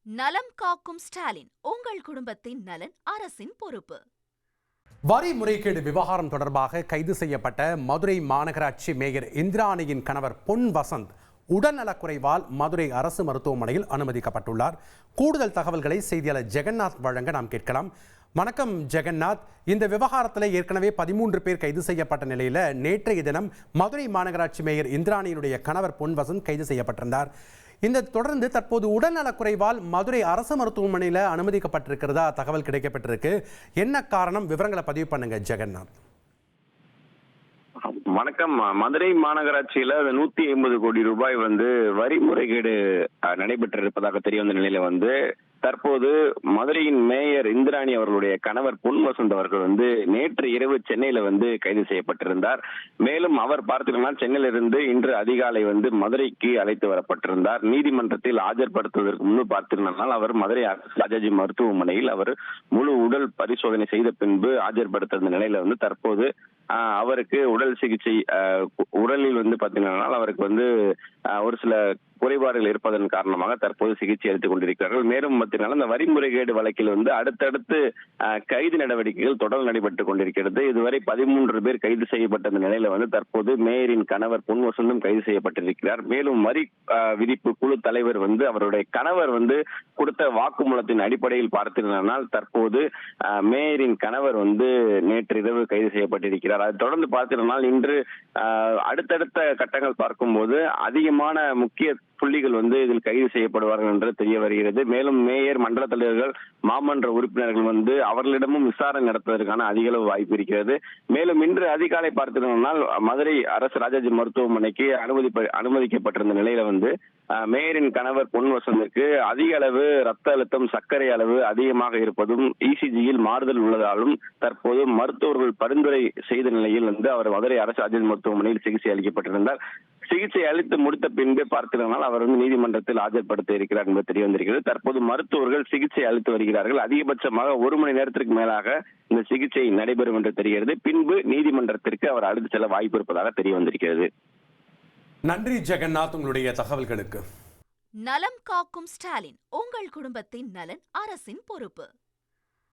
நலம் காக்கும் ஸ்டாலின், உங்கள் குடும்பத்தின் நலன் அரசின் பொறுப்பு. வரி முறைகேடு விவகாரம் தொடர்பாக கைது செய்யப்பட்ட மதுரை மாநகராட்சி மேயர் இந்திராணியின் கணவர் பொன் வசந்த் உடல்நலக்குறைவால் மதுரை அரசு மருத்துவமனையில் அனுமதிக்கப்பட்டுள்ளார். கூடுதல் தகவல்களை செய்தியாளர் ஜெகநாத் வழங்க நாம் கேட்கலாம். வணக்கம் ஜெகநாத். இந்த விவகாரத்தில் ஏற்கனவே 13 பேர் கைது செய்யப்பட்ட நிலையில் நேற்றைய தினம் மதுரை மாநகராட்சி மேயர் இந்திராணியினுடைய கணவர் பொன் வசந்த் கைது செய்யப்பட்டிருந்தார். இந்த தொடர்ந்து தற்போது உடல்நலக்குறைவால் மதுரை அரசு மருத்துவமனையில் அனுமதிக்கப்பட்டிருக்கிறதா தகவல் கிடைக்கப்பட்டிருக்கு. என்ன காரணம்? விவரங்களை பதிவு பண்ணுங்க ஜெகநாத். வணக்கம். மதுரை மாநகராட்சியில 150 கோடி ரூபாய் வரி முறைகேடு நடைபெற்றிருப்பதாக தெரிய வந்த நிலையில தற்போது மதுரையின் மேயர் இந்திராணி அவர்களுடைய கணவர் பொன் வசந்த் அவர்கள் நேற்று இரவு சென்னையில கைது செய்யப்பட்டிருந்தார். மேலும் அவர் பார்த்தீங்கன்னா சென்னையிலிருந்து இன்று அதிகாலை மதுரைக்கு அழைத்து வரப்பட்டிருந்தார். நீதிமன்றத்தில் ஆஜர்படுத்துவதற்கு முன்பு பார்த்தீங்கன்னா அவர் மதுரை ராஜாஜி மருத்துவமனையில் அவர் முழு உடல் பரிசோதனை செய்த பின்பு ஆஜர்படுத்த நிலையில தற்போது அவருக்கு உடல் சிகிச்சை உடலில் பாத்தீங்கன்னா அவருக்கு ஒரு சில குறைபாடுகள் இருப்பதன் காரணமாக தற்போது சிகிச்சை அளித்துக் கொண்டிருக்கிறார்கள். மேலும் பார்த்தீங்கன்னா இந்த வரி முறைகேடு வழக்கில் அடுத்தடுத்து கைது நடவடிக்கைகள் தொடர்ந்து நடைபெற்றுக் கொண்டிருக்கிறது. இதுவரை 13 பேர் கைது செய்யப்பட்ட நிலையில தற்போது மேயரின் கணவர் பொன் வசந்தும் கைது செய்யப்பட்டிருக்கிறார். மேலும் வரி விதிப்பு குழு தலைவர் அவருடைய கணவர் கொடுத்த வாக்குமூலத்தின் அடிப்படையில் பார்த்தீங்கன்னா தற்போது மேயரின் கணவர் நேற்று இரவு கைது செய்யப்பட்டிருக்கிறார். அதை தொடர்ந்து பார்த்தீங்கன்னா இன்று அடுத்தடுத்த கட்டங்கள் பார்க்கும்போது அதிகமான முக்கிய புள்ளிகள் இதில் கைது செய்யப்படுவார்கள் என்று தெரிய வருகிறது. மேலும் மேயர், மண்டல தலைவர்கள், மாமன்ற உறுப்பினர்கள் அவர்களிடமும் விசாரணை நடத்துவதற்கான அதிக அளவு வாய்ப்பு இருக்கிறது. மேலும் இன்று அதிகாலை பார்த்தீங்கன்னா மதுரை அரசு ராஜாஜி மருத்துவமனைக்கு அனுமதிக்கப்பட்டிருந்த நிலையில மேயரின் கணவர் பொன் வசந்துக்கு அதிக அளவு ரத்த அழுத்தம், சர்க்கரை அளவு அதிகமாக இருப்பதும், இசிஜியில் மாறுதல் உள்ளதாலும் தற்போது மருத்துவர்கள் பரிந்துரை செய்த நிலையில் அவர் மதுரை அரசு ராஜாஜி மருத்துவமனையில் சிகிச்சை அளிக்கப்பட்டிருந்தார். சிகிச்சை அளித்து முடித்த பின்பு பார்த்தீங்கன்னா அவர் நீதிமன்றத்தில் ஆஜர்படுத்த இருக்கிறார் என்பது தெரிய வந்திருக்கிறது. தற்போது மருத்துவர்கள் சிகிச்சை அளித்து வருகிறார்கள். அதிகபட்சமாக 1 மணி நேரத்திற்கு மேலாக இந்த சிகிச்சை நடைபெறும் என்று தெரிகிறது. பின்பு நீதிமன்றத்திற்கு அவர் அழைத்து செல்ல வாய்ப்பு இருப்பதாக தெரிய வந்திருக்கிறது. நன்றி ஜெகநாத், உங்களுடைய தகவல்களுக்கு. நலம் காக்கும் ஸ்டாலின், உங்கள் குடும்பத்தின் நலன் அரசின் பொறுப்பு.